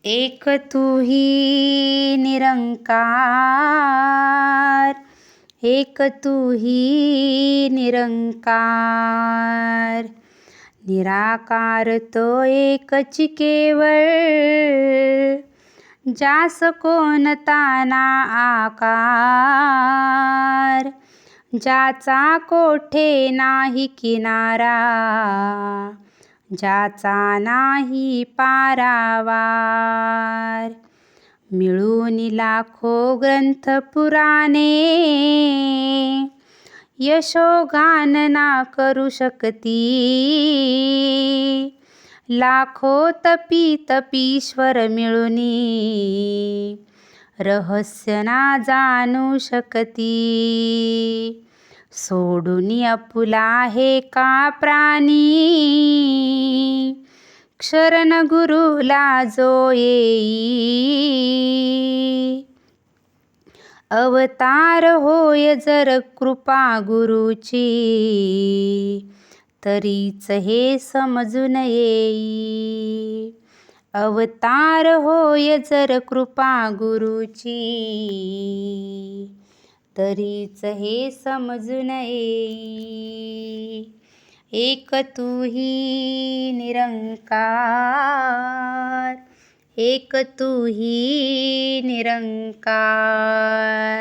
एक तू ही निरंकार, एक तू ही निरंकार, निराकार तो एकच केवळ, जास कोणता ना आकार, ज्याचा कोठे नाही किनारा, ज्याचा नाही पारावार. मिळून लाखो ग्रंथ पुराणे, यशोगान ना करू शकती. लाखो तपी तपीश्वर मिळुनी, रहस्य ना जाणू शकती. सोडून आपुला हे का प्राणी, शरण गुरुला जो येई. अवतार होय जर कृपा गुरुची, तरीच हे समजून येई. अवतार होय जर कृपा गुरुची, तरीच हे समजून येई. एक तू ही निरंकार, एक तू ही निरंकार.